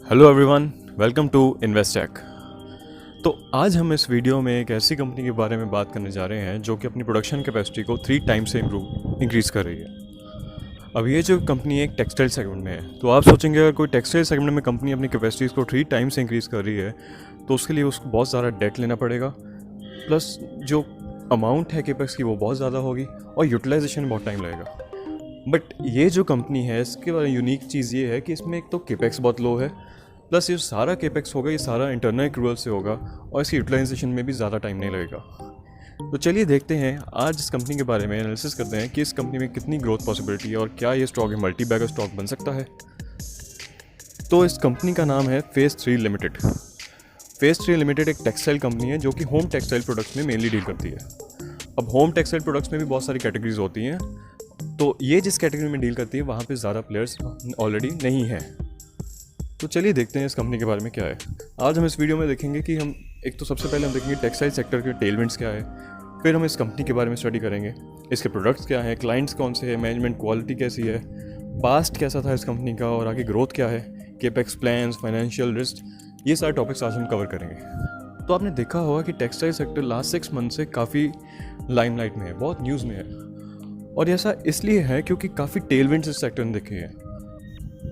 Hello everyone, welcome to Investec. तो आज हम इस वीडियो में एक ऐसी कंपनी के बारे में बात करने जा रहे हैं जो कि अपनी प्रोडक्शन कैपेसिटी को 3 टाइम से इंक्रीज़ कर रही है। अब ये जो कंपनी एक टेक्सटाइल सेगमेंट में है, तो आप सोचेंगे अगर कोई टेक्सटाइल सेगमेंट में कंपनी अपनी कैपेसिटीज़ को 3 टाइम से इंक्रीज़ कर रही है तो उसके लिए उसको बहुत ज़्यादा डेट लेना पड़ेगा, प्लस जो अमाउंट है केपेक्स की वो बहुत ज़्यादा होगी और यूटिलाइजेशन में बहुत टाइम लगेगा। बट ये जो कंपनी है इसके बारे में यूनिक चीज़ ये है कि इसमें एक तो केपेक्स बहुत लो है, प्लस ये सारा केपेक्स होगा, ये सारा इंटरनल एक्रूवल से होगा और इसकी यूटिलाइजेशन में भी ज़्यादा टाइम नहीं लगेगा। तो चलिए देखते हैं आज इस कंपनी के बारे में एनालिसिस करते हैं कि इस कंपनी में कितनी ग्रोथ पॉसिबिलिटी है और क्या ये स्टॉक मल्टी बैगर स्टॉक बन सकता है। तो इस कंपनी का नाम है फेज 3 लिमिटेड। फेज 3 लिमिटेड एक टेक्सटाइल कंपनी है जो कि होम टेक्सटाइल प्रोडक्ट्स में मेनली डील करती है। अब होम टेक्सटाइल प्रोडक्ट्स में भी बहुत सारी कैटेगरीज होती हैं, तो ये जिस कैटेगरी में डील करती है वहाँ पे ज़्यादा प्लेयर्स ऑलरेडी नहीं हैं। तो चलिए देखते हैं इस कंपनी के बारे में क्या है। आज हम इस वीडियो में देखेंगे कि हम एक तो सबसे पहले हम देखेंगे टेक्सटाइल सेक्टर के टेलविंड्स क्या है, फिर हम इस कंपनी के बारे में स्टडी करेंगे, इसके प्रोडक्ट्स क्या हैं, क्लाइंट्स कौन से हैं, मैनेजमेंट क्वालिटी कैसी है, पास्ट कैसा था इस कंपनी का और आगे ग्रोथ क्या है, केपेक्स प्लान्स, फाइनेंशियल रिस्क, ये सारे टॉपिक्स आज हम कवर करेंगे। तो आपने देखा होगा कि टेक्सटाइल सेक्टर लास्ट 6 मंथ से काफ़ी लाइमलाइट में है, बहुत न्यूज़ में है, और ऐसा इसलिए है क्योंकि काफ़ी टेलविंड्स इस सेक्टर ने देखे हैं।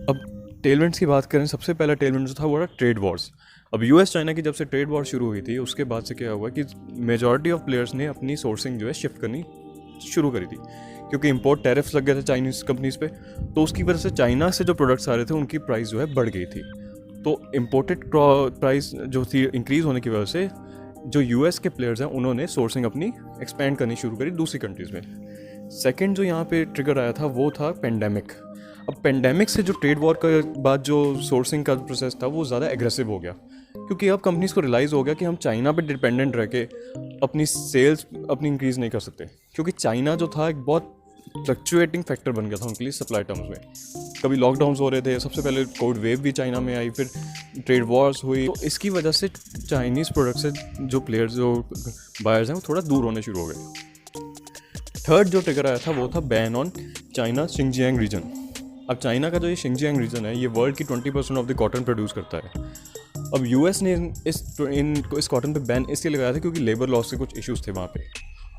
अब टेलविंड्स की बात करें, सबसे पहला टेलविंड जो था वो था ट्रेड वॉर्स। अब यूएस चाइना की जब से ट्रेड वॉर शुरू हुई थी उसके बाद से क्या हुआ कि मेजॉरिटी ऑफ प्लेयर्स ने अपनी सोर्सिंग जो है शिफ्ट करनी शुरू करी थी, क्योंकि इंपोर्ट टैरिफ्स लग गए थे चाइनीज़ कंपनीज पे, तो उसकी वजह से चाइना से जो प्रोडक्ट्स आ रहे थे उनकी प्राइस जो है बढ़ गई थी। तो इम्पोर्टेड प्राइस जो थी इंक्रीज़ होने की वजह से जो यूएस के प्लेयर्स हैं उन्होंने सोर्सिंग अपनी एक्सपेंड करनी शुरू करी दूसरी कंट्रीज़ में। सेकेंड जो यहाँ पे ट्रिगर आया था वो था पेंडेमिक। अब पेंडेमिक से जो ट्रेड वॉर के बाद जो सोर्सिंग का प्रोसेस था वो ज़्यादा एग्रेसिव हो गया, क्योंकि अब कंपनीज़ को रियलाइज़ हो गया कि हम चाइना पे डिपेंडेंट रह के अपनी सेल्स अपनी इंक्रीज़ नहीं कर सकते, क्योंकि चाइना जो था एक बहुत फ्लक्चुएटिंग फैक्टर बन गया था उनके लिए सप्लाई टर्म्स में। कभी लॉकडाउन्स हो रहे थे, सबसे पहले कोविड वेव भी चाइना में आई, फिर ट्रेड वॉर्स हुई, तो इसकी वजह से चाइनीज़ प्रोडक्ट से जो प्लेयर्स जो बायर्स हैं वो थोड़ा दूर होने शुरू हो गए। थर्ड जो ट्रिगर आया था वो था ban on China Xinjiang reason. अब चाइना का जो ये शिंगजियांग रीजन है ये वर्ल्ड की 20% ऑफ द कॉटन प्रोड्यूस करता है। अब यूएस ने इस कॉटन पे बैन इसलिए लगाया था क्योंकि लेबर लॉस के कुछ इश्यूज थे वहाँ पे,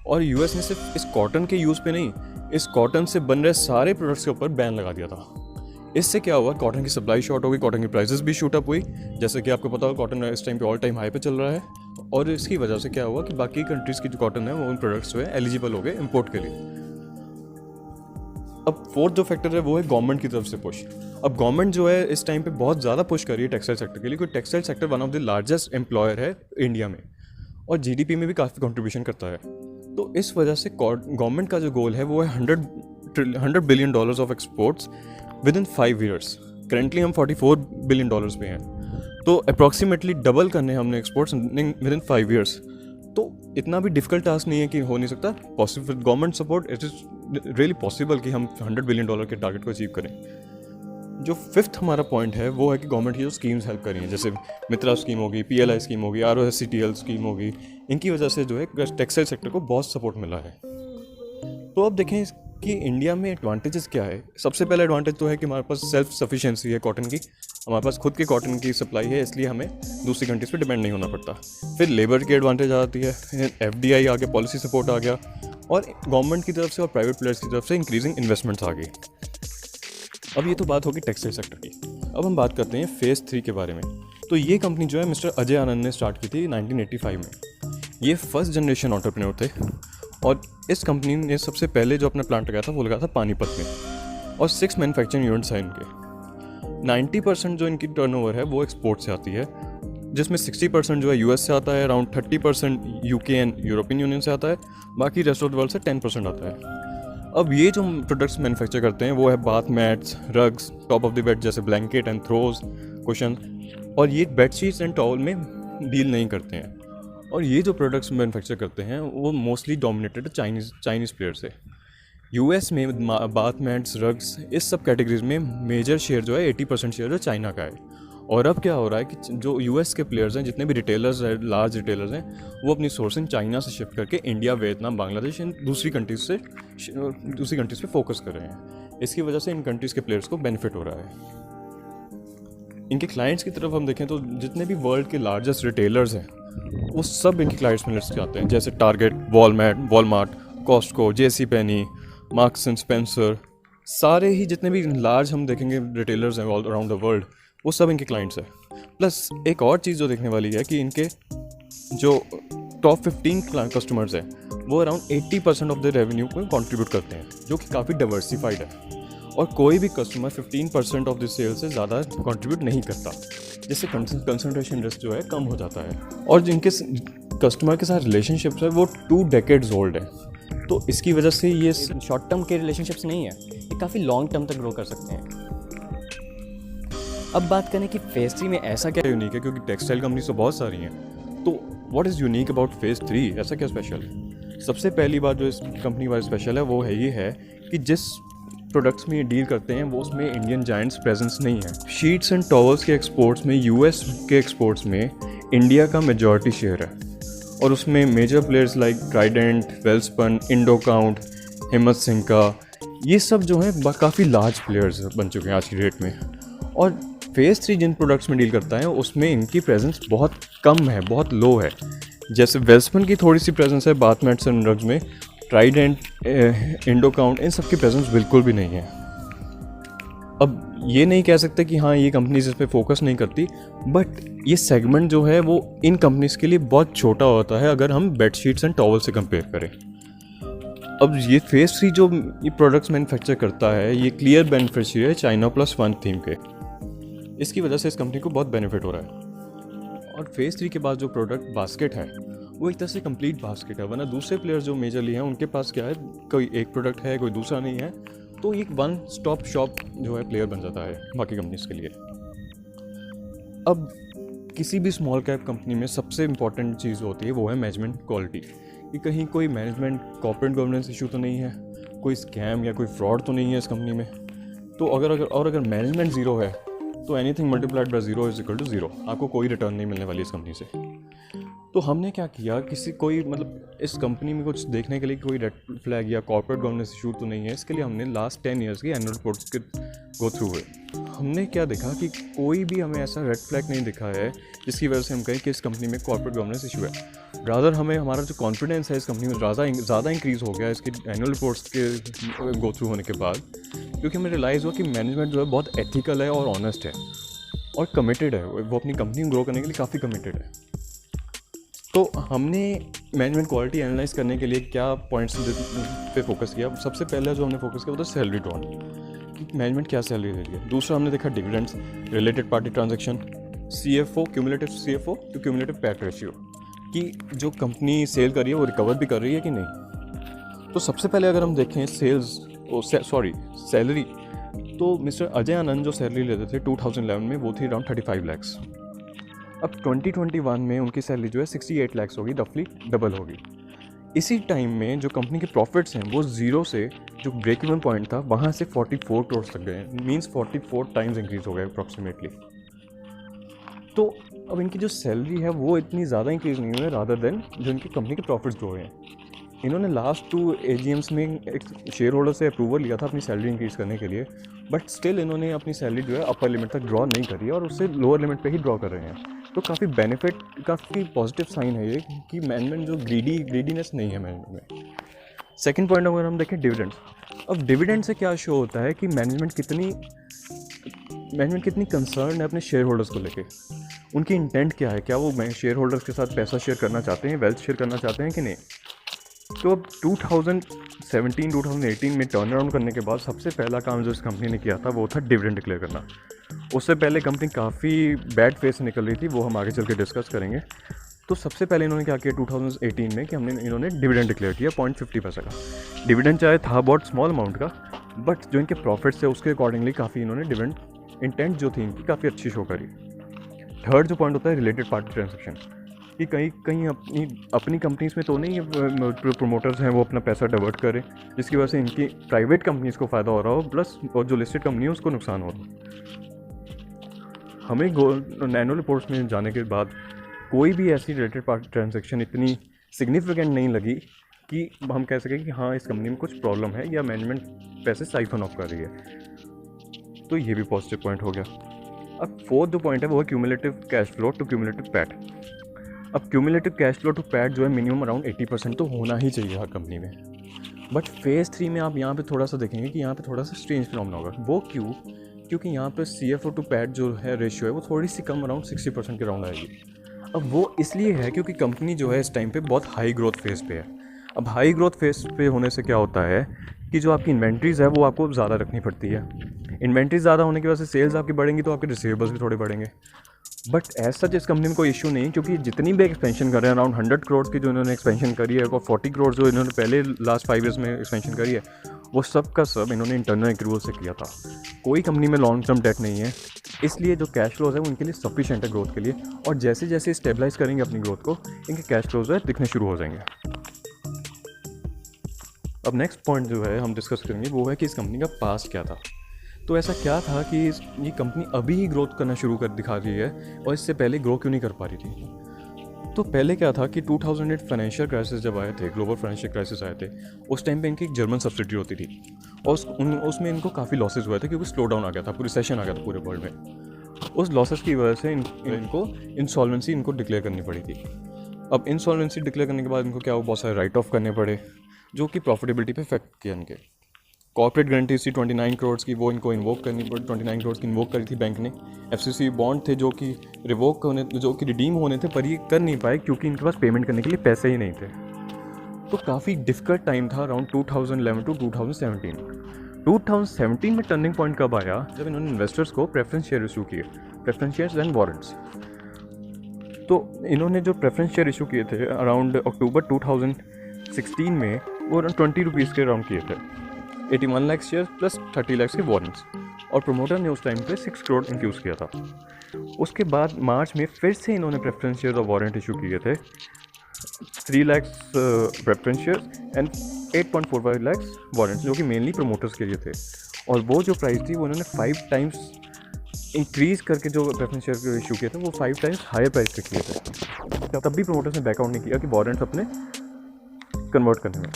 और यूएस ने सिर्फ इस कॉटन के यूज़ पे नहीं, इस कॉटन से बन रहे सारे प्रोडक्ट्स के ऊपर बैन लगा दिया था। इससे क्या हुआ, कॉटन की सप्लाई शॉर्ट हो गई, कॉटन की प्राइसेस भी शूट अप हुई, जैसे कि आपको पता हो कॉटन इस टाइम पे ऑल टाइम हाई पे चल रहा है, और इसकी वजह से क्या हुआ कि बाकी कंट्रीज़ की जो कॉटन है वो उन प्रोडक्ट्स जो है एलिजिबल हो गए इम्पोर्ट के लिए। अब फोर्थ जो फैक्टर है वो है गवर्नमेंट की तरफ से पुश। अब गवर्नमेंट जो है इस टाइम पे बहुत ज़्यादा पुश कर रही है टेक्सटाइल सेक्टर के लिए, क्योंकि textile sector one of the largest employer है इंडिया में और जीडीपी में भी काफ़ी कंट्रीब्यूशन करता है। तो इस वजह से गवर्नमेंट का जो गोल है वो है 100 billion dollars of exports with in 5 years. Currently हम 44 बिलियन डॉलर्स पे हैं, तो अप्रॉक्सीमेटली डबल करने हमने एक्सपोर्ट्स विद इन 5 ईयर्स। तो इतना भी डिफिकल्ट टास्क नहीं है कि हो नहीं सकता, possible government support it is really possible कि हम 100 बिलियन डॉलर के टारगेट को अचीव करें। जो फिफ्थ हमारा पॉइंट है वो है कि गवर्नमेंट की जो स्कीम्स हेल्प कर रही हैं, जैसे मित्रा स्कीम होगी, पीएलआई स्कीम होगी, आरओएससीटीएल स्कीम होगी, इनकी वजह से जो है टेक्सटाइल सेक्टर को बहुत सपोर्ट मिला है। तो अब देखें कि इंडिया में एडवांटेजेस क्या है। सबसे पहला एडवांटेज तो है कि हमारे पास सेल्फ सफिशिएंसी है कॉटन की, हमारे पास खुद की कॉटन की सप्लाई है, इसलिए हमें दूसरी कंट्रीज़ पे डिपेंड नहीं होना पड़ता। फिर लेबर की एडवांटेज आती है, एफडीआई आ गया, पॉलिसी सपोर्ट आ गया, और गवर्नमेंट की तरफ से और प्राइवेट प्लेयर्स की तरफ से इंक्रीजिंग इन्वेस्टमेंट्स आ गई। अब ये तो बात होगी टेक्सटाइल सेक्टर की। अब हम बात करते हैं फेज़ 3 के बारे में। तो ये कंपनी जो है मिस्टर अजय आनंद ने स्टार्ट की थी 1985 में। ये फर्स्ट जनरेशन एंटरप्रेन्योर थे, और इस कंपनी ने सबसे पहले जो अपना प्लांट लगाया था वो लगाया था पानीपत में, और 6 मैन्युफैक्चरिंग यूनिट्स हैं इनके। 90% जो इनकी टर्नओवर है वो एक्सपोर्ट से आती है, जिसमें 60% जो है यूएस से आता है, around 30% UK and European union से आता है, बाकी रेस्ट ऑफ द वर्ल्ड से 10% आता है। अब ये जो प्रोडक्ट्स मैन्युफैक्चर करते हैं वो है bath mats, rugs, top of the bed जैसे ब्लैंकेट एंड थ्रोज, कुशन, और ये बेडशीट्स एंड टॉवल में डील नहीं करते हैं। और ये जो प्रोडक्ट्स मैन्युफैक्चर करते हैं वो मोस्टली डोमिनेटेड चाइनीज़ प्लेयर से। यूएस में बाथ मैट्स, रग्स, इस सब कैटेगरीज में मेजर शेयर जो है 80% शेयर जो चाइना का है। और अब क्या हो रहा है कि जो यूएस के प्लेयर्स हैं, जितने भी रिटेलर्स हैं, लार्ज रिटेलर्स हैं, वो अपनी सोर्सिंग चाइना से शिफ्ट करके इंडिया, वियतनाम, बांग्लादेश, इन दूसरी कंट्रीज़ पे फोकस कर रहे हैं। इसकी वजह से इन कंट्रीज़ के प्लेयर्स को बेनिफिट हो रहा है। इनके क्लाइंट्स की तरफ हम देखें तो जितने भी वर्ल्ड के लार्जेस्ट रिटेलर्स हैं वो सब इनके क्लाइंट्स में लिस्ट आते हैं, जैसे Target, Walmart, Costco, JC Penney, Marks and Spencer, सारे ही जितने भी लार्ज हम देखेंगे रिटेलर्स हैं ऑल अराउंड द वर्ल्ड, वो सब इनके क्लाइंट्स हैं। प्लस एक और चीज़ जो देखने वाली है कि इनके जो टॉप 15 कस्टमर्स हैं वो अराउंड 80% ऑफ द रेवेन्यू को कंट्रीब्यूट करते हैं, जो कि काफ़ी डाइवर्सिफाइड है। और कोई भी कस्टमर 15% ऑफ द सेल से ज़्यादा कंट्रीब्यूट नहीं करता, जिससे कंसंट्रेशन रिस्क जो है कम हो जाता है। और जिनके कस्टमर के साथ रिलेशनशिप्स है वो 2 डेकेड्स ओल्ड है, तो इसकी वजह से ये शॉर्ट टर्म के रिलेशनशिप्स नहीं है, ये काफ़ी लॉन्ग टर्म तक ग्रो कर सकते हैं। अब बात करें कि फेज 3 में ऐसा क्या यूनिक है, क्योंकि टेक्सटाइल कंपनी तो बहुत सारी हैं, तो what is unique about phase 3, ऐसा क्या स्पेशल है? सबसे पहली बात जो इस कंपनी वाली स्पेशल है वो है ये है कि जिस प्रोडक्ट्स में ये डील करते हैं वो उसमें इंडियन जायंट्स प्रेजेंस नहीं है। शीट्स एंड टॉवल्स के एक्सपोर्ट्स में, यूएस के एक्सपोर्ट्स में इंडिया का मेजॉरिटी शेयर है, और उसमें major players like Trident, Welspun, Indocount, Himmat Singh का, ये सब जो हैं काफ़ी लार्ज प्लेयर्स बन चुके हैं आज की डेट में। और फेज़ 3 जिन प्रोडक्ट्स में डील करता है उसमें इनकी प्रेजेंस बहुत कम है, बहुत लो है। जैसे वेलस्पन की थोड़ी सी प्रेजेंस है बाथ मैट्स एंड रग्स में, ट्राइडेंट, इंडोकाउंट, इन सब की प्रेजेंस बिल्कुल भी नहीं है। अब ये नहीं कह सकते कि हाँ ये कंपनीज इस पर फोकस नहीं करती, बट ये सेगमेंट जो है वो इन कंपनीज के लिए बहुत छोटा होता है अगर हम बेडशीट्स एंड टॉवल से कंपेयर करें। अब ये फेज़ 3 जो ये प्रोडक्ट्स मैन्युफैक्चर करता है ये क्लियर बेनिफिशियरी है चाइना प्लस 1 थीम के, इसकी वजह से इस कंपनी को बहुत बेनिफिट हो रहा है। और फेज़ 3 के बाद जो प्रोडक्ट बास्केट है वो एक तरह से कंप्लीट बास्केट है, वरना दूसरे प्लेयर्स जो मेजरली हैं उनके पास क्या है, कोई एक प्रोडक्ट है कोई दूसरा नहीं है, तो एक वन स्टॉप शॉप जो है प्लेयर बन जाता है बाकी कंपनीज के लिए। अब किसी भी स्मॉल कैप कंपनी में सबसे इम्पॉर्टेंट चीज़ होती है वो है मैनेजमेंट क्वालिटी, कि कहीं कोई मैनेजमेंट कॉर्पोरेट गवर्नेंस इशू तो नहीं है, कोई स्कैम या कोई फ्रॉड तो नहीं है इस कंपनी में। तो अगर मैनेजमेंट ज़ीरो है तो anything multiplied by 0 is equal to 0, आपको कोई रिटर्न नहीं मिलने वाली इस कंपनी से। तो हमने क्या किया, इस कंपनी में कुछ देखने के लिए कोई रेड फ्लैग या कॉर्पोरेट गवर्नेंस इशू तो नहीं है, इसके लिए हमने लास्ट 10 ईयर्स की एनुअल रिपोर्ट्स के गो थ्रू हुए। हमने क्या देखा कि कोई भी हमें ऐसा रेड फ्लैग नहीं दिखा है जिसकी वजह से हम कहें कि इस कंपनी में कॉर्पोरेट गवर्नेंस इशू है। रादर हमारा जो कॉन्फिडेंस है इस कंपनी में ज़्यादा इंक्रीज़ हो गया इसके एनुअल रिपोर्ट्स के गो थ्रू होने के बाद, क्योंकि हमें रियलाइज़ हुआ कि मैनेजमेंट जो है बहुत एथिकल है और ऑनेस्ट है और कमिटेड है, वो अपनी कंपनी को ग्रो करने के लिए काफ़ी कमिटेड है। तो हमने मैनेजमेंट क्वालिटी एनालाइज करने के लिए क्या पॉइंट्स पे फोकस किया। सबसे पहले जो हमने फोकस किया वो था सैलरी ड्रॉन, कि मैनेजमेंट क्या सैलरी दे रही है। दूसरा हमने देखा dividends, related party transaction, CFO, cumulative CFO to cumulative PAT ratio, कि जो कंपनी सेल कर रही है वो रिकवर भी कर रही है कि नहीं। तो सबसे पहले अगर हम देखें सैलरी, तो मिस्टर अजय आनंद जो सैलरी लेते थे 2011 में वो थी अराउंड 35 लाख्स। अब 2021 में उनकी सैलरी जो है 68 लाख्स होगी, रफली डबल होगी। इसी टाइम में जो कंपनी के प्रॉफिट्स हैं वो ज़ीरो से जो ब्रेक इवन पॉइंट था वहाँ से 44 करोड़ तक गए, मीन्स 44 टाइम्स इंक्रीज़ हो गए अप्रॉक्सीमेटली। तो अब इनकी जो सैलरी है वो इतनी ज़्यादा इंक्रीज़ नहीं हुई है रादर देन जो इनकी कंपनी के प्रॉफिट्स ग्रो हैं। इन्होंने लास्ट 2 AGMs में एक शेयर होल्डर से अप्रूवल लिया था अपनी सैलरी इंक्रीज़ करने के लिए, बट स्टिल इन्होंने अपनी सैलरी जो है अपर लिमिट तक ड्रॉ नहीं करी है और उससे लोअर लिमिट पे ही ड्रॉ कर रहे हैं। तो काफ़ी काफ़ी पॉजिटिव साइन है ये कि मैनेजमेंट जो ग्रीडीनेस नहीं है मैनेजमेंट में। सेकंड पॉइंट अगर हम देखें डिविडेंड, अब डिविडेंड से क्या शो होता है कि मैनेजमेंट कितनी कंसर्न है अपने शेयर होल्डर्स को लेके, उनकी इंटेंट क्या है, क्या वो शेयर होल्डर्स के साथ पैसा शेयर करना चाहते हैं, वेल्थ शेयर करना चाहते हैं कि नहीं। तो अब 2017-2018 में टर्न अराउंड करने के बाद सबसे पहला काम जो इस कंपनी ने किया था वो था डिविडेंड डिक्लेयर करना। उससे पहले कंपनी काफ़ी बैड फेस से निकल रही थी, वो हम आगे चल के डिस्कस करेंगे। तो सबसे पहले इन्होंने क्या किया 2018 में कि इन्होंने डिविडेंड डिक्लेयर किया 0.50 पैसे का। डिविडेंड चाहे था बहुत स्मॉल अमाउंट का, बट जो इनके प्रॉफिट्स है उसके अकॉर्डिंगली काफ़ी इन्होंने डिविडेंड इंटेंट जो थी इनकी काफ़ी अच्छी शो करी। थर्ड जो पॉइंट होता है रिलेटेड पार्टी ट्रांजेक्शन, कि कहीं अपनी कंपनीज में तो नहीं प्रोमोटर्स हैं वो अपना पैसा डाइवर्ट करें जिसकी वजह से इनकी प्राइवेट कंपनीज को फ़ायदा हो रहा हो, प्लस और जो लिस्टेड कंपनी है उसको नुकसान हो रहा हो। हमें एनुअल रिपोर्ट्स में जाने के बाद कोई भी ऐसी रिलेटेड पार्टी ट्रांजैक्शन इतनी सिग्निफिकेंट नहीं लगी कि हम कह सकें कि हाँ इस कंपनी में कुछ प्रॉब्लम है या मैनेजमेंट पैसे साइफन ऑफ कर रही है। तो ये भी पॉजिटिव पॉइंट हो गया। अब फोर्थ जो पॉइंट है वो है cumulative cash flow to cumulative PAT. अब cumulative cash flow to PAT जो है मिनिमम अराउंड 80% तो होना ही चाहिए हर कंपनी में। बट फेज़ 3 में आप यहाँ पे थोड़ा सा देखेंगे कि यहाँ पे थोड़ा सा स्ट्रेंज फिनोमेना होगा। वो क्यों? क्योंकि यहाँ पे CFO टू पैट जो है रेशियो है वो थोड़ी सी कम अराउंड 60% के राउंड आएगी। अब वो इसलिए है क्योंकि कंपनी जो है इस टाइम पे बहुत हाई ग्रोथ फेज़ पे है। अब हाई ग्रोथ फेज़ पे होने से क्या होता है कि जो आपकी इन्वेंट्रीज़ है वो आपको ज़्यादा रखनी पड़ती है। इन्वेंट्री ज़्यादा होने की वजह से सेल्स आपकी बढ़ेंगी तो आपके रिसीवेबल्स भी थोड़े बढ़ेंगे। बट एज सच इस कंपनी में कोई इशू नहीं, क्योंकि जितनी भी एक्सपेंशन कर रहे हैं अराउंड 100 करोड़ की जो इन्होंने एक्सपेंशन करी है और 40 करोड़ जो इन्होंने पहले लास्ट 5 ईयर्स में एक्सपेंशन करी है वो सब का सब इन्होंने इंटरनल एक्रूवल से किया था। कोई कंपनी में लॉन्ग टर्म डेट नहीं है, इसलिए जो कैश फ्लोज है वो इनके लिए सफिशिएंट है ग्रोथ के लिए। और जैसे जैसे स्टेबलाइज करेंगे अपनी ग्रोथ को इनके कैश फ्लोज है दिखने शुरू हो जाएंगे। अब नेक्स्ट पॉइंट जो है हम डिस्कस करेंगे वो है कि इस कंपनी का पास्ट क्या था। तो ऐसा क्या था कि ये कंपनी अभी ही ग्रोथ करना शुरू कर दिखा रही है और इससे पहले ग्रो क्यों नहीं कर पा रही थी? तो पहले क्या था कि 2008 फाइनेंशियल क्राइसिस जब आए थे, ग्लोबल फाइनेंशियल क्राइसिस आए थे, उस टाइम पे इनकी एक जर्मन सब्सिडी होती थी और उसमें इनको काफ़ी लॉसेज हुए थे क्योंकि स्लो डाउन आ गया था, पूरी सेशन आ गया था पूरे वर्ल्ड में। उस लॉसेस की वजह से इनको इंसॉल्वेंसी इनको डिक्लेयर करनी पड़ी थी। अब इंसॉल्वेंसी डिक्लेयर करने के बाद इनको क्या हुआ, बहुत सारे राइट ऑफ करने पड़े जो कि प्रॉफिटेबिलिटी पे इफेक्ट किया इनके। कॉर्पोरेट गारंटी थी 29 करोड़ की, वो इनको इन्वोक करनी पड़ी। 29 करोड़ की इन्वोक करी थी बैंक ने। FCC बॉन्ड थे जो कि रिडीम होने थे पर ये कर नहीं पाए क्योंकि इनके पास पेमेंट करने के लिए पैसे ही नहीं थे। तो काफ़ी डिफिकल्ट टाइम था अराउंड 2011 टू 2017। 2017 में टर्निंग पॉइंट कब आया, जब इन्होंने इन्वेस्टर्स को प्रेफरेंस शेयर इशू किए, प्रेफरेंस शेयर्स एंड वारंट्स। तो इन्होंने जो प्रेफरेंस शेयर इशू किए थे अराउंड अक्टूबर 2016 में वो अराउंड 20 रुपीज़ के अराउंड किए थे। 81 लाख शेयर प्लस 30 लाख के वारंट्स, और प्रोमोटर ने उस टाइम पे 6 करोड़ इन्फ्यूज़ किया था। उसके बाद मार्च में फिर से इन्होंने प्रेफरेंस शेयर और वारंट इशू किए थे, 3 lakh preference share and 8.45 lakh warrants जो कि मेनली प्रोमोटर्स के लिए थे। और वो जो प्राइस थी वो इन्होंने 5 टाइम्स इंक्रीज़ करके जो प्रेफरेंस शेयर इशू किए थे वो 5 टाइम्स हायर प्राइस पे किए थे। तब भी प्रोमोटर्स ने बैकआउट नहीं किया कि वारंट्स अपने कन्वर्ट करने में।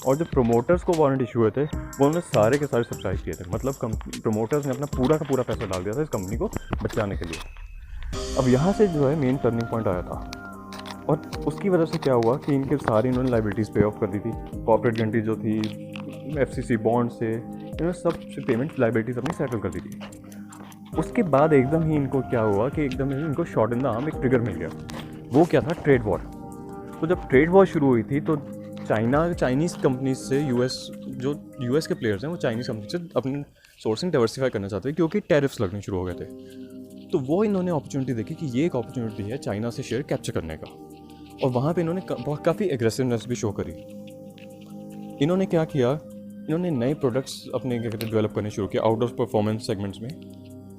और जो प्रोमोटर्स को वारंट इशू हुए थे वो उन्होंने सारे के सारे सब्सक्राइब किए थे, मतलब प्रोमोटर्स ने अपना पूरा का पूरा पैसा डाल दिया था इस कंपनी को बचाने के लिए। अब यहाँ से जो है मेन टर्निंग पॉइंट आया था और उसकी वजह से क्या हुआ कि इनके सारी इन्होंने लाइबिलिटीज़ पे ऑफ कर दी थी। कॉर्पोरेट गारंटी जो थी, FCC बॉन्ड से, इन्होंने सब पेमेंट लाइबिलिटीज़ अपनी सेटल कर दी थी। उसके बाद एकदम ही इनको क्या हुआ कि एकदम ही इनको शॉर्ट इन द आर्म एक ट्रिगर मिल गया। वो क्या था, ट्रेड वॉर। तो जब ट्रेड वॉर शुरू हुई थी तो चाइनीज़ कंपनीज से यूएस के प्लेयर्स हैं वो चाइनीज़ कंपनी से अपनी सोर्सिंग डाइवर्सिफाई करना चाहते थे क्योंकि टैरिफ्स लगने शुरू हो गए थे। तो वो इन्होंने अपॉर्चुनिटी देखी कि ये एक अपॉर्चुनिटी है चाइना से शेयर कैप्चर करने का, और वहाँ पे इन्होंने काफ़ी एग्रेसिवनेस भी शो करी। इन्होंने क्या किया, इन्होंने नए प्रोडक्ट्स अपने डेवलप करने शुरू किया आउटडोर परफॉर्मेंस सेगमेंट्स में,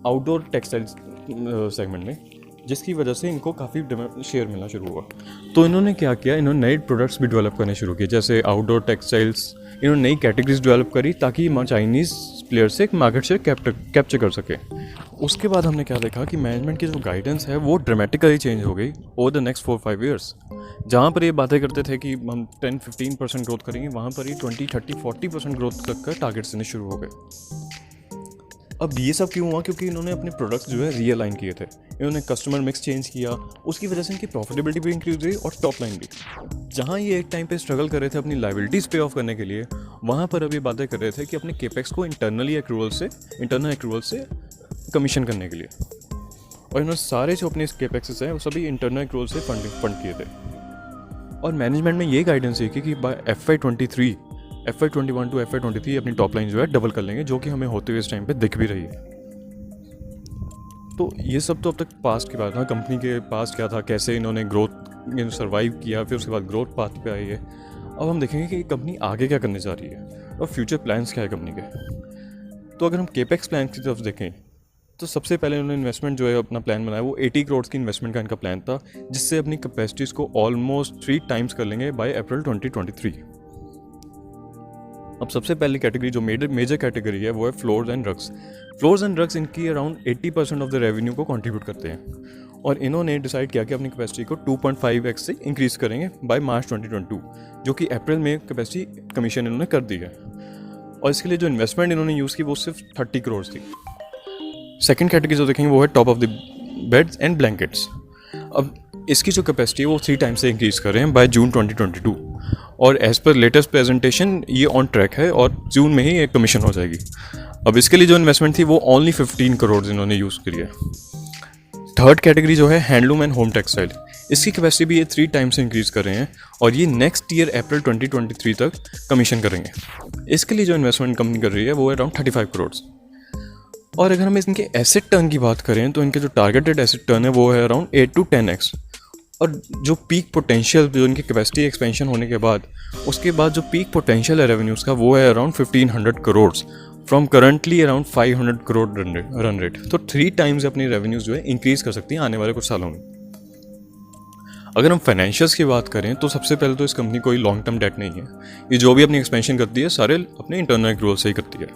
आउटडोर टेक्सटाइल्स सेगमेंट में, जिसकी वजह से इनको काफ़ी शेयर मिलना शुरू हुआ। तो इन्होंने क्या किया, इन्होंने नए प्रोडक्ट्स भी डेवलप करने शुरू किए, जैसे आउटडोर टेक्सटाइल्स। इन्होंने नई कैटेगरीज डेवलप करी ताकि चाइनीज़ प्लेयर से एक मार्केट शेयर कैप्चर कर सके। उसके बाद हमने क्या देखा कि मैनेजमेंट की जो गाइडेंस है वो ड्रामेटिकली चेंज हो गई ओवर द नेक्स्ट 4-5 ईयर्स। जहाँ पर ये बातें करते थे कि हम 10-15% ग्रोथ करेंगे, वहाँ पर ही 20-30-40% ग्रोथ तक का टारगेट्स देने शुरू हो गए। अब ये सब क्यों हुआ, क्योंकि इन्होंने अपने प्रोडक्ट्स जो है रीअलाइन किए थे, इन्होंने कस्टमर मिक्स चेंज किया, उसकी वजह से इनकी प्रॉफिटेबिलिटी भी इंक्रीज हुई और टॉप लाइन भी। जहाँ ये एक टाइम पे स्ट्रगल कर रहे थे अपनी लाइबिलिटीज़ पे ऑफ करने के लिए, वहाँ पर अब ये बातें कर रहे थे कि अपने केपेक्स को इंटरनल एक्रूवल से कमीशन करने के लिए। और इन्होंने सारे जो अपने केपेक्सेस हैं वो सभी इंटरनल एक्रूवल से फंड किए थे। और मैनेजमेंट में ये गाइडेंस है कि बाय FY21 टू FY23 अपनी टॉप लाइन जो है डबल कर लेंगे, जो कि हमें होते हुए इस टाइम पे दिख भी रही है। तो ये सब तो अब तक पास्ट की बात है, कंपनी के पास्ट क्या था, कैसे इन्होंने ग्रोथ सर्वाइव किया, फिर उसके बाद ग्रोथ पाथ पे आई है। अब हम देखेंगे कि कंपनी आगे क्या करने जा रही है और फ्यूचर प्लान्स क्या है कंपनी के। तो अगर हम केपेक्स प्लान की तरफ देखें तो सबसे पहले उन्होंने इन्वेस्टमेंट जो है अपना प्लान बनाया, वो 80 करोड़ की इन्वेस्टमेंट का इनका प्लान था, जिससे अपनी कैपेसिटीज़ को ऑलमोस्ट 3 टाइम्स कर लेंगे बाय अप्रैल 2023। अब सबसे पहली कैटेगरी जो मेजर कैटेगरी है वो है फ्लोर्स एंड ड्रग्स। इनकी अराउंड 80% ऑफ द रेवेन्यू को कंट्रीब्यूट करते हैं, और इन्होंने डिसाइड किया कि अपनी कैपेसिटी को 2.5x से इंक्रीज़ करेंगे बाय मार्च 2022, जो कि अप्रैल में कैपेसिटी कमीशन इन्होंने कर दी है। और इसके लिए जो इन्वेस्टमेंट इन्होंने यूज़ की वो सिर्फ 30 करोड़ थी। सेकंड कैटेगरी जो देखेंगे वो है top of the beds and blankets. अब इसकी जो कैपेसिटी है वो 3 टाइम्स से इंक्रीज़ कर रहे हैं बाय जून 2022, और एज़ पर लेटेस्ट प्रेजेंटेशन ये ऑन ट्रैक है और जून में ही एक कमीशन हो जाएगी। अब इसके लिए जो इन्वेस्टमेंट थी वो ओनली 15 करोड़ इन्होंने यूज़ करी है। थर्ड कैटेगरी जो है हैंडलूम एंड होम टेक्सटाइल, इसकी कैपेसिटी भी ये 3 टाइम्स से इंक्रीज़ कर रहे हैं और ये नेक्स्ट ईयर अप्रैल 2023 तक कमीशन करेंगे। इसके लिए जो इन्वेस्टमेंट कंपनी कर रही है वो है अराउंड 35 करोड़। और अगर हम इनके एसेट टर्न की बात करें तो इनके जो टारगेटेड एसेट टर्न है वो है अराउंड 8 to 10x, और जो पीक पोटेंशियल जो इनकी कैपेसिटी एक्सपेंशन होने के बाद उसके बाद जो पीक पोटेंशियल है रेवेन्यूज़ का वो है around 1500 crore from currently around 500 crore run rate. तो 3 टाइम्स अपनी रेवेन्यूज़ जो है इंक्रीज़ कर सकती हैं आने वाले कुछ सालों में। अगर हम फाइनेंशियल्स की बात करें तो सबसे पहले तो इस कंपनी कोई लॉन्ग टर्म डेट नहीं है। ये जो भी अपनी एक्सपेंशन करती है सारे अपने इंटरनल एक्रूवल से ही करती है।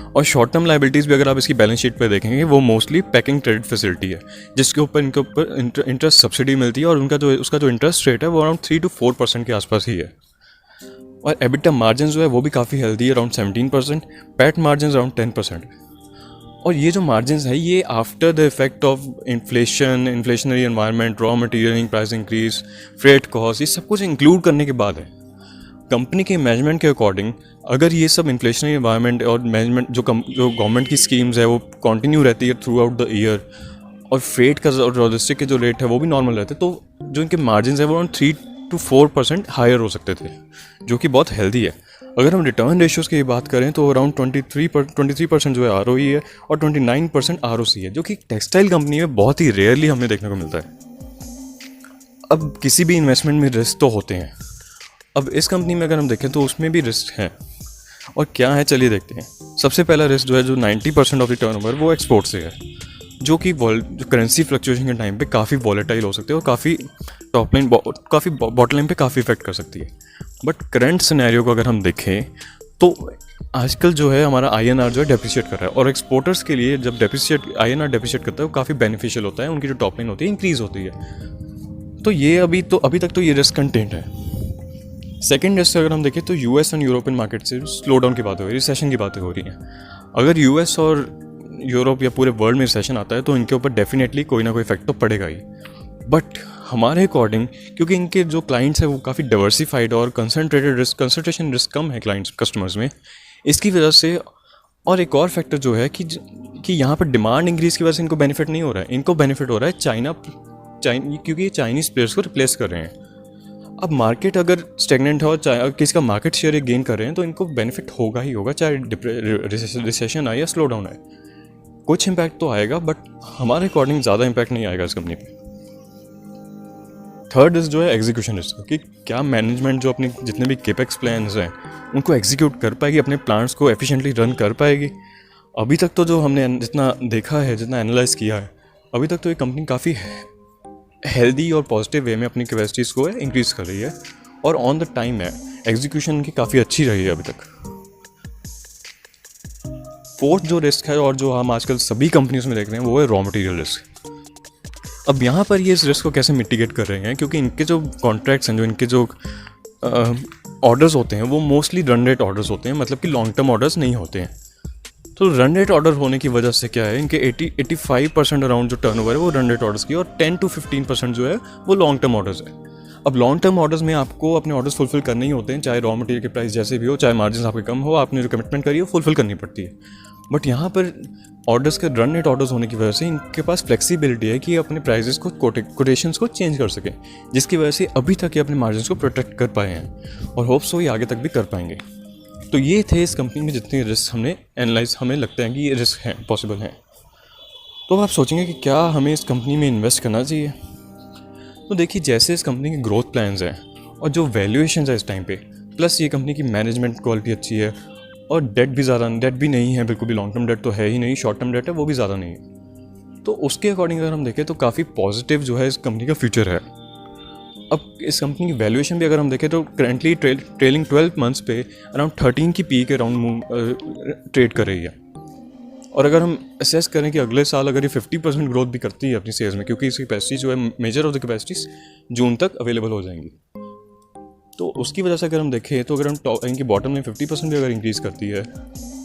और शॉर्ट टर्म लाइबिलिटीज़ भी अगर आप इसकी बैलेंस शीट पर देखेंगे वो मोस्टली पैकिंग क्रेडिट फैसिलिटी है, जिसके ऊपर इनके ऊपर इंटरेस्ट सब्सिडी मिलती है और उसका जो इंटरेस्ट रेट है वो अराउंड 3 to 4% के आसपास ही है। और एबिटा मार्जिन जो है वो भी काफ़ी हेल्दी है, अराउंड 17%, पैट मार्जिन अराउंड 10%। और ये जो मार्जिन है ये after the effect of inflationary environment, raw material price increase, freight cost, ये सब कुछ इंक्लूड करने के बाद है। कंपनी के मैनेजमेंट के अकॉर्डिंग अगर ये सब इन्फ्लेशनरी एनवायरनमेंट और मैनेजमेंट जो गवर्नमेंट की स्कीम्स है वो कंटिन्यू रहती है थ्रू आउट द ईयर, और फ्रेट का और लॉजिस्टिक के जो रेट है वो भी नॉर्मल रहते, तो जो इनके मार्जिन है वो अराउंड 3 to 4% हायर हो सकते थे, जो कि बहुत हेल्दी है। अगर हम रिटर्न रेशियोज़ की बात करें तो अराउंड 23% जो है ROE है और 29% ROC है, जो कि टेक्सटाइल कंपनी में बहुत ही रेयरली हमें देखने को मिलता है। अब किसी भी इन्वेस्टमेंट में रिस्क तो होते हैं। अब इस कंपनी में अगर हम देखें तो उसमें भी रिस्क हैं, और क्या है चलिए देखते हैं। सबसे पहला रिस्क जो है जो 90% ऑफ द टर्नओवर वो एक्सपोर्ट से है, जो कि जो करेंसी फ्लक्चुएशन के टाइम पे काफ़ी वॉलेटाइल हो सकते हैं और काफ़ी टॉप लाइन काफ़ी बॉटम लाइन पे काफ़ी इफेक्ट कर सकती है। बट करंट सिनेरियो को अगर हम देखें तो आजकल जो है हमारा INR जो है डेप्रिशिएट कर रहा है, और एक्सपोर्टर्स के लिए जब INR डेप्रिशिएट करता है वो काफ़ी बेनिफिशियल होता है, उनकी जो टॉप लाइन होती है इंक्रीज़ होती है। तो ये अभी तक तो ये रिस्क कंटेंट है। सेकेंड रिस्क अगर हम देखें तो US एंड यूरोपियन मार्केट से स्लो डाउन की बात हो रही है, रिसेशन की बातें हो रही हैं। अगर US और यूरोप या पूरे वर्ल्ड में रिसेशन आता है तो इनके ऊपर डेफिनेटली कोई ना कोई इफेक्ट तो पड़ेगा ही। बट हमारे अकॉर्डिंग क्योंकि इनके जो क्लाइंट्स हैं वो काफ़ी डाइवर्सिफाइड और कंसंट्रेशन रिस्क कम है क्लाइंट्स कस्टमर्स में, इसकी वजह से। और एक और फैक्टर जो है कि यहाँ पर डिमांड इंक्रीज़ की वजह से इनको बेनिफिट नहीं हो रहा है, इनको बेनिफिट हो रहा है चाइना क्योंकि ये चाइनीज़ प्लेयर्स को रिप्लेस कर रहे हैं। अब मार्केट अगर स्टेगनेंट है और किसी का मार्केट शेयर गेन कर रहे हैं तो इनको बेनिफिट होगा ही होगा, चाहे रिसेशन आए या स्लो डाउन आए। कुछ इम्पैक्ट तो आएगा बट हमारे अकॉर्डिंग ज़्यादा इम्पैक्ट नहीं आएगा इस कंपनी पे। थर्ड रिस्क जो है एग्जीक्यूशन रिस्क, कि क्या मैनेजमेंट जो अपने जितने भी केपेक्स प्लान्स हैं उनको एग्जीक्यूट कर पाएगी, अपने प्लान्स को एफिशिएंटली रन कर पाएगी। अभी तक तो जो हमने जितना देखा है, जितना एनालाइज किया है, अभी तक तो ये कंपनी काफ़ी हेल्दी और पॉजिटिव वे में अपनी कैपेसिटीज़ को इंक्रीज़ कर रही है और ऑन द टाइम है। एग्जीक्यूशन की काफ़ी अच्छी रही है अभी तक। फोर्थ जो रिस्क है और जो हम आजकल सभी कंपनीज में देख रहे हैं वो है रॉ मटेरियल रिस्क। अब यहाँ पर ये इस रिस्क को कैसे मिटिगेट कर रहे हैं, क्योंकि इनके जो कॉन्ट्रैक्ट्स हैं, जो इनके जो ऑर्डर्स होते हैं वो मोस्टली रन रेट ऑर्डर्स होते हैं, मतलब कि लॉन्ग टर्म ऑर्डर्स नहीं होते हैं। तो रन रेट ऑर्डर होने की वजह से क्या है, इनके 85% अराउंड जो टर्नओवर है वो रन रेट ऑर्डर्स की, और 10 to 15% जो है वो लॉन्ग टर्म ऑर्डर्स है। अब लॉन्ग टर्म ऑर्डर्स में आपको अपने ऑर्डर्स फुलफिल करने ही होते हैं, चाहे रॉ मटेरियल के प्राइस जैसे भी हो, चाहे मार्जिन आपके कम हो, आपने जो कमिटमेंट करी हो फुलफिल करनी पड़ती है। बट यहाँ पर ऑर्डर्स के रन रेट ऑर्डर्स होने की वजह से इनके पास फ्लेक्सिबिलिटी है कि ये अपने प्राइजेस को कोटेशंस को चेंज कर सकें, जिसकी वजह से अभी तक ये अपने मार्जिन को प्रोटेक्ट कर पाए हैं और होप्स हो ये आगे तक भी कर पाएंगे। तो ये थे इस कंपनी में जितने रिस्क हमने एनालाइज, हमें लगता है कि ये रिस्क हैं, पॉसिबल हैं। तो आप सोचेंगे कि क्या हमें इस कंपनी में इन्वेस्ट करना चाहिए। तो देखिए, जैसे इस कंपनी के ग्रोथ प्लान्स हैं और जो वैल्यूएशन है इस टाइम पे, प्लस ये कंपनी की मैनेजमेंट क्वालिटी अच्छी है और डेट भी नहीं है, बिल्कुल भी लॉन्ग टर्म डेट तो है ही नहीं, शॉर्ट टर्म डेट है वो भी ज़्यादा नहीं है। तो उसके अकॉर्डिंग अगर हम देखें तो काफ़ी पॉजिटिव जो है इस कंपनी का फ्यूचर है। अब इस कंपनी की वैल्यूएशन भी अगर हम देखें तो करेंटली ट्रेलिंग 12 मंथ्स पे अराउंड 13 की पी के अराउंड ट्रेड कर रही है। और अगर हम असेस करें कि अगले साल अगर ये 50% ग्रोथ भी करती है अपनी सेल्स में, क्योंकि इसकी कैपेसिटी जो है मेजर ऑफ द कैपेसिटीज जून तक अवेलेबल हो जाएंगी, तो उसकी वजह से अगर हम देखें तो अगर हम इनकी बॉटम में 50% भी अगर इंक्रीज़ करती है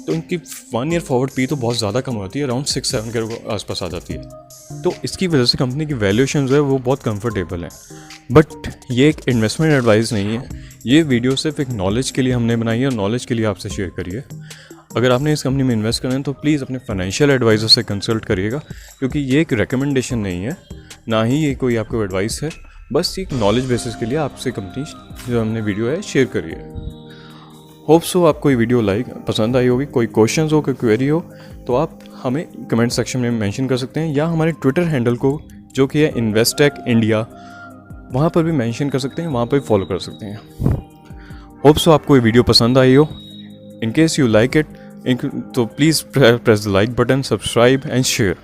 तो इनकी 1 ईयर फॉरवर्ड पी तो बहुत ज़्यादा कम होती है, अराउंड 6-7 के आसपास आ जाती है। तो इसकी वजह से कंपनी की वैल्यूएशन जो है वो बहुत कंफर्टेबल हैं। बट ये एक इन्वेस्टमेंट एडवाइस नहीं है, ये वीडियो सिर्फ एक नॉलेज के लिए हमने बनाई है और नॉलेज के लिए आपसे शेयर करिए। अगर आपने इस कंपनी में इन्वेस्ट करना है तो प्लीज़ अपने फाइनेंशियल एडवाइज़र से कंसल्ट करिएगा, क्योंकि ये एक रिकमेंडेशन नहीं है, ना ही ये कोई आपको एडवाइस है, बस एक नॉलेज बेसिस के लिए आपसे कंपनी जो हमने वीडियो है शेयर करिए। होप सो आपको ये वीडियो पसंद आई होगी। कोई क्वेश्चंस हो, कोई क्वेरी हो तो आप हमें कमेंट सेक्शन में मेंशन कर सकते हैं, या हमारे ट्विटर हैंडल को जो कि है इन्वेस्टेक इंडिया, वहाँ पर भी मेंशन कर सकते हैं, वहाँ पर भी फॉलो कर सकते हैं। होप सो आपको ये वीडियो पसंद आई हो। In case you like it तो please press the like button, subscribe and share.